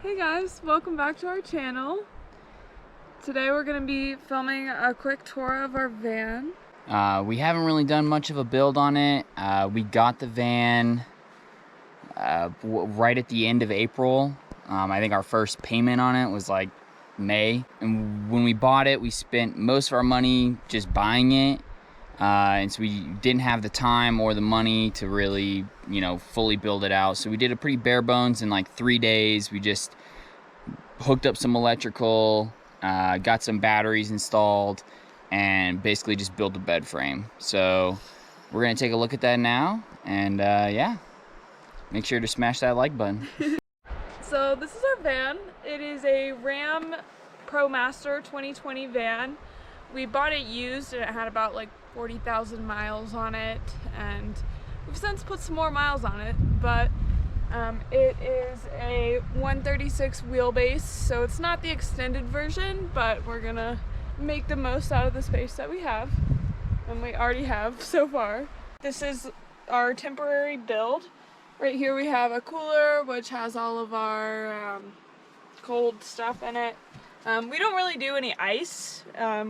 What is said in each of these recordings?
Hey guys, welcome back to our channel. Today we're going to be filming a quick tour of our van. We haven't really done much of a build on it. We got the van right at the end of April. I think our first payment on it was like May. And when we bought it, we spent most of our money just buying it. And so we didn't have the time or the money to really, fully build it out. So we did a pretty bare bones in like 3 days. We just hooked up some electrical, got some batteries installed, and basically just built a bed frame. So we're gonna take a look at that now, and yeah, make sure to smash that like button. So this is our van. It is a Ram ProMaster 2020 van. We bought it used and it had about like 40,000 miles on it, and we've since put some more miles on it, but it is a 136 wheelbase, so it's not the extended version, but we're gonna make the most out of the space that we have, and we already have so far. This is our temporary build. Right here we have a cooler which has all of our cold stuff in it. We don't really do any ice.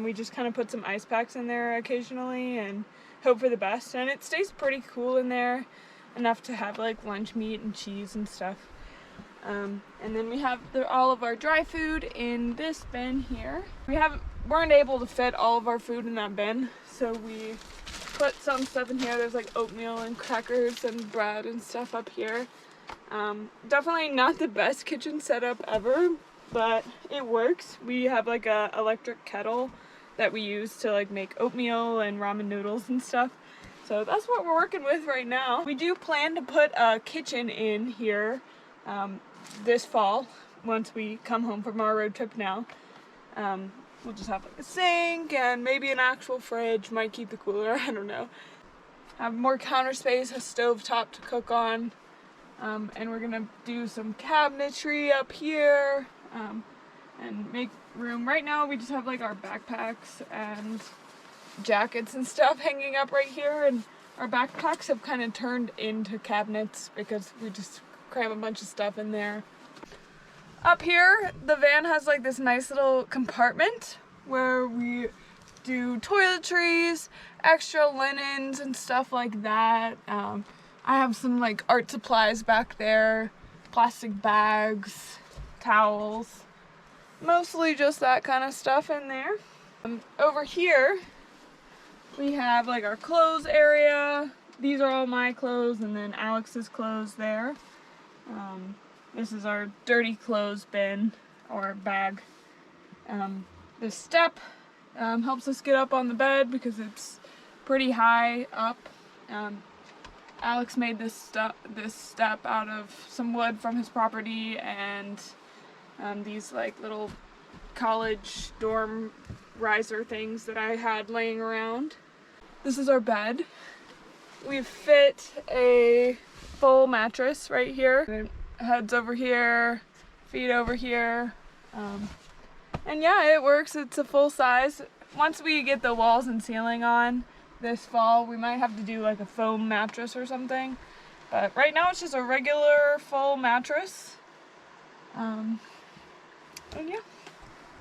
We just kind of put some ice packs in there occasionally and hope for the best, and it stays pretty cool in there, enough to have like lunch meat and cheese and stuff. And then we have all of our dry food in this bin here. We weren't able to fit all of our food in that bin, so we put some stuff in here. There's like oatmeal and crackers and bread and stuff up here. Definitely not the best kitchen setup ever, but it works. We have like a electric kettle that we use to like make oatmeal and ramen noodles and stuff. So that's what we're working with right now. We do plan to put a kitchen in here this fall once we come home from our road trip now. We'll just have like a sink and maybe an actual fridge, might keep the cooler, I don't know. Have more counter space, a stove top to cook on, and we're gonna do some cabinetry up here and make room. Right now we just have like our backpacks and jackets and stuff hanging up right here, and our backpacks have kind of turned into cabinets because we just cram a bunch of stuff in there. Up here the van has like this nice little compartment where we do toiletries, extra linens and stuff like that. I have some like art supplies back there, plastic bags, towels, mostly just that kind of stuff in there. Over here we have like our clothes area. These are all my clothes, and then Alex's clothes there. This is our dirty clothes bin or bag. This step helps us get up on the bed because it's pretty high up. Alex made this step out of some wood from his property and these like little college dorm riser things that I had laying around. This is our bed. We've fit a full mattress right here. Head's over here, feet over here. And yeah, it works. It's a full size. Once we get the walls and ceiling on this fall, we might have to do like a foam mattress or something. But right now it's just a regular full mattress. And yeah.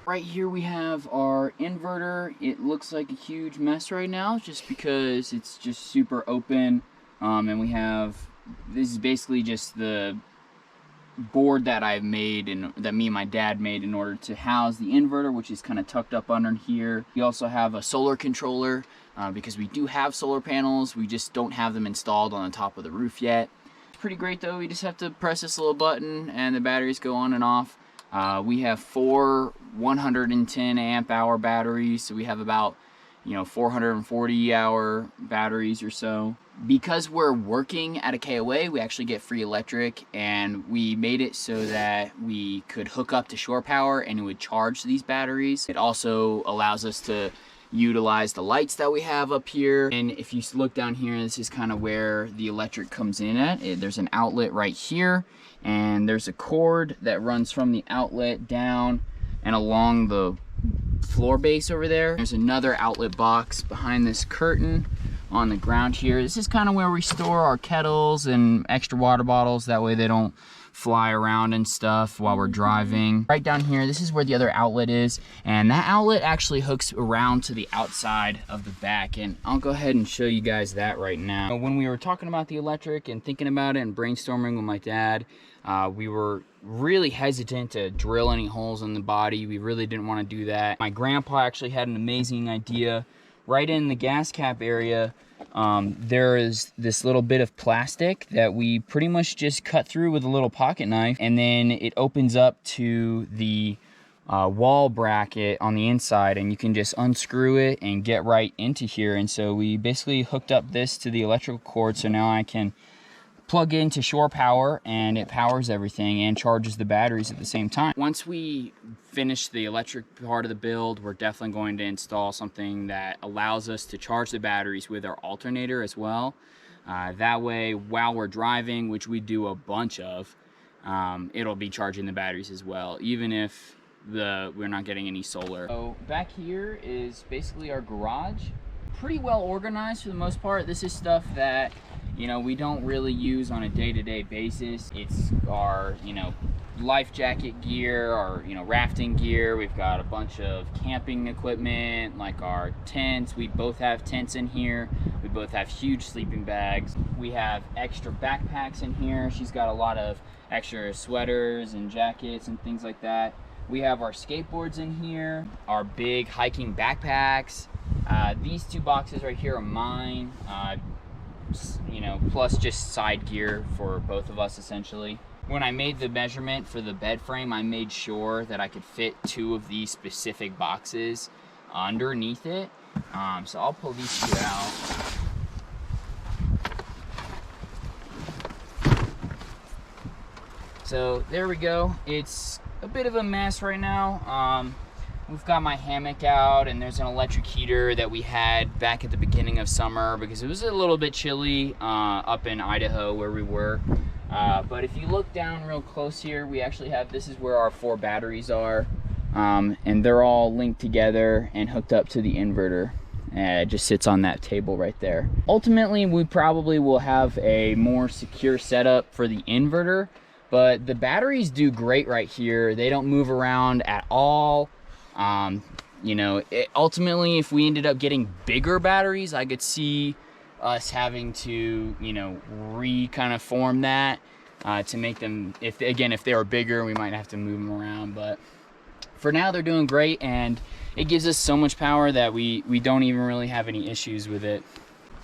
Right here we have our inverter. It looks like a huge mess right now just because it's just super open. And we have, this is basically just the board that I've made and that me and my dad made in order to house the inverter, which is kind of tucked up under here. We also have a solar controller because we do have solar panels, we just don't have them installed on the top of the roof yet. It's pretty great though. We just have to press this little button and the batteries go on and off. We have 4 110 amp hour batteries, so we have about 440 hour batteries or so. Because we're working at a KOA, we actually get free electric, and we made it so that we could hook up to shore power and it would charge these batteries. It also allows us to utilize the lights that we have up here. And if you look down here, this is kind of where the electric comes in at. There's an outlet right here, and there's a cord that runs from the outlet down and along the floor base over there. There's another outlet box behind this curtain on the ground here. This is kind of where we store our kettles and extra water bottles, that way they don't fly around and stuff while we're driving. Right down here, this is where the other outlet is, and that outlet actually hooks around to the outside of the back, and I'll go ahead and show you guys that right now. When we were talking about the electric and thinking about it and brainstorming with my dad, we were really hesitant to drill any holes in the body. We really didn't want to do that. My grandpa actually had an amazing idea. Right in the gas cap area, there is this little bit of plastic that we pretty much just cut through with a little pocket knife, and then it opens up to the wall bracket on the inside, and you can just unscrew it and get right into here. And so we basically hooked up this to the electrical cord, so now I can plug into shore power and it powers everything and charges the batteries at the same time. Once we finish the electric part of the build, we're definitely going to install something that allows us to charge the batteries with our alternator as well. That way, while we're driving, which we do a bunch of, it'll be charging the batteries as well, even if we're not getting any solar. So back here is basically our garage. Pretty well organized for the most part. This is stuff that, you know, we don't really use on a day-to-day basis. It's our, you know, life jacket gear, our, you know, rafting gear. We've got a bunch of camping equipment, like our tents. We both have tents in here. We both have huge sleeping bags. We have extra backpacks in here. She's got a lot of extra sweaters and jackets and things like that. We have our skateboards in here, our big hiking backpacks. These two boxes right here are mine. You know, plus just side gear for both of us essentially. When I made the measurement for the bed frame, I made sure that I could fit 2 of these specific boxes underneath it. So I'll pull these 2 out. So there we go. It's a bit of a mess right now. We've got my hammock out, and there's an electric heater that we had back at the beginning of summer because it was a little bit chilly up in Idaho where we were. But if you look down real close here, we actually have, this is where our 4 batteries are, and they're all linked together and hooked up to the inverter. It just sits on that table right there. Ultimately, we probably will have a more secure setup for the inverter, but the batteries do great right here. They don't move around at all. You know, ultimately, if we ended up getting bigger batteries, I could see us having to, you know, kind of form that to make them, if they were bigger, we might have to move them around. But for now, they're doing great, and it gives us so much power that we don't even really have any issues with it.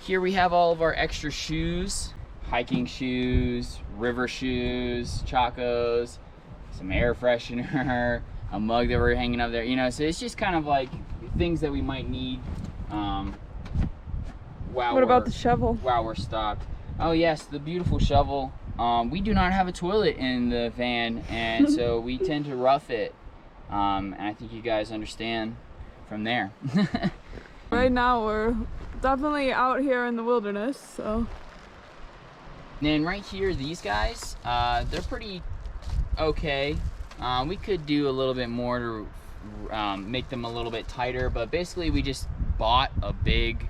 Here we have all of our extra shoes, hiking shoes, river shoes, chacos, some air freshener, a mug that we're hanging up there, you know, so it's just kind of like things that we might need what about the shovel? While we're stopped. Oh yes, the beautiful shovel. We do not have a toilet in the van, and so we tend to rough it, and I think you guys understand from there. Right now we're definitely out here in the wilderness, so. And then right here, these guys, they're pretty okay. We could do a little bit more to make them a little bit tighter, but basically we just bought a big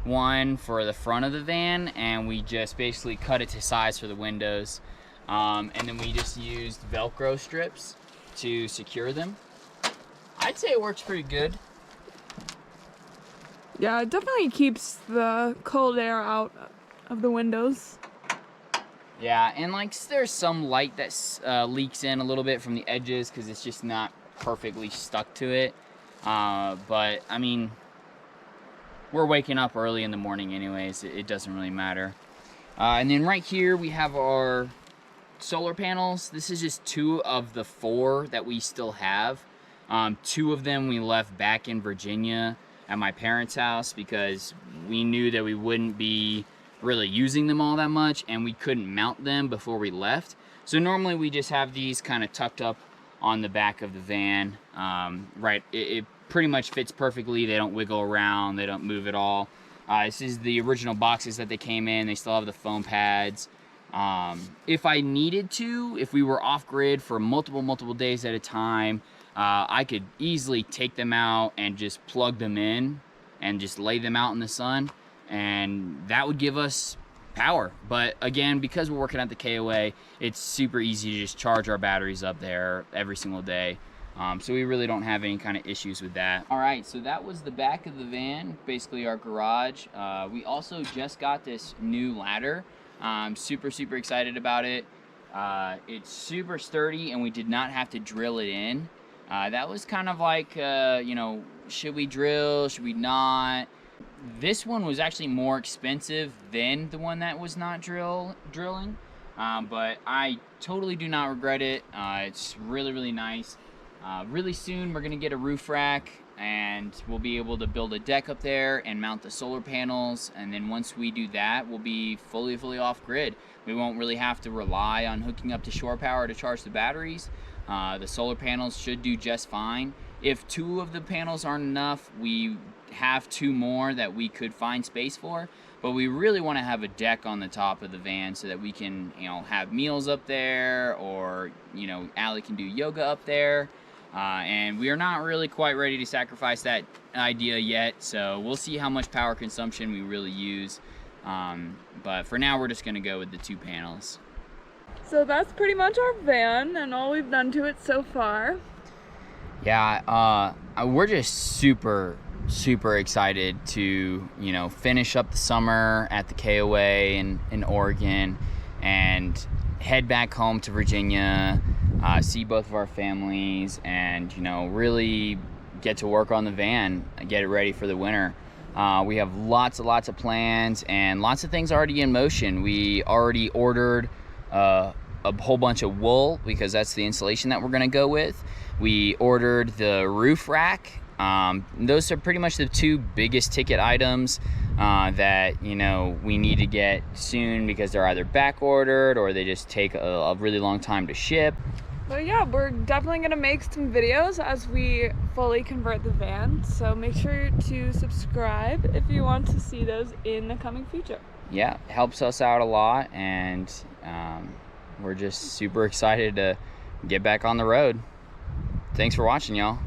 one for the front of the van, and we just basically cut it to size for the windows, and then we just used Velcro strips to secure them. I'd say it works pretty good. Yeah, it definitely keeps the cold air out of the windows. Yeah, and like there's some light that leaks in a little bit from the edges because it's just not perfectly stuck to it. But I mean, we're waking up early in the morning anyways. It doesn't really matter. And then right here we have our solar panels. This is just 2 of the 4 that we still have. 2 of them we left back in Virginia at my parents' house because we knew that we wouldn't be really using them all that much, and we couldn't mount them before we left. So normally we just have these kind of tucked up on the back of the van. Right, it pretty much fits perfectly. They don't wiggle around, they don't move at all. This is the original boxes that they came in. They still have the foam pads. If I needed to, if we were off grid for multiple days at a time, I could easily take them out and just plug them in and just lay them out in the sun, and that would give us power. But again, because we're working at the KOA, it's super easy to just charge our batteries up there every single day. So we really don't have any kind of issues with that. All right, so that was the back of the van, basically our garage. We also just got this new ladder. I'm super excited about it. It's super sturdy, and we did not have to drill it in. That was kind of like, you know, should we drill, should we not? This one was actually more expensive than the one that was not drilling, but I totally do not regret it. It's really nice. Really soon we're gonna get a roof rack, and we'll be able to build a deck up there and mount the solar panels, and then once we do that, we'll be fully off grid. We won't really have to rely on hooking up to shore power to charge the batteries. The solar panels should do just fine. If 2 of the panels aren't enough, we have 2 more that we could find space for, but we really want to have a deck on the top of the van so that we can, you know, have meals up there, or, you know, Allie can do yoga up there. And we are not really quite ready to sacrifice that idea yet, so we'll see how much power consumption we really use. But for now, we're just going to go with the 2 panels. So that's pretty much our van and all we've done to it so far. Yeah, we're just super excited to, you know, finish up the summer at the KOA in Oregon and head back home to Virginia, see both of our families, and, you know, really get to work on the van and get it ready for the winter. We have lots of plans and lots of things already in motion. We already ordered a whole bunch of wool because that's the insulation that we're going to go with. We ordered the roof rack. Those are pretty much the 2 biggest ticket items that, you know, we need to get soon because they're either back ordered or they just take a really long time to ship. But yeah, we're definitely gonna make some videos as we fully convert the van, so make sure to subscribe if you want to see those in the coming future. Yeah, it helps us out a lot, and we're just super excited to get back on the road. Thanks for watching, y'all.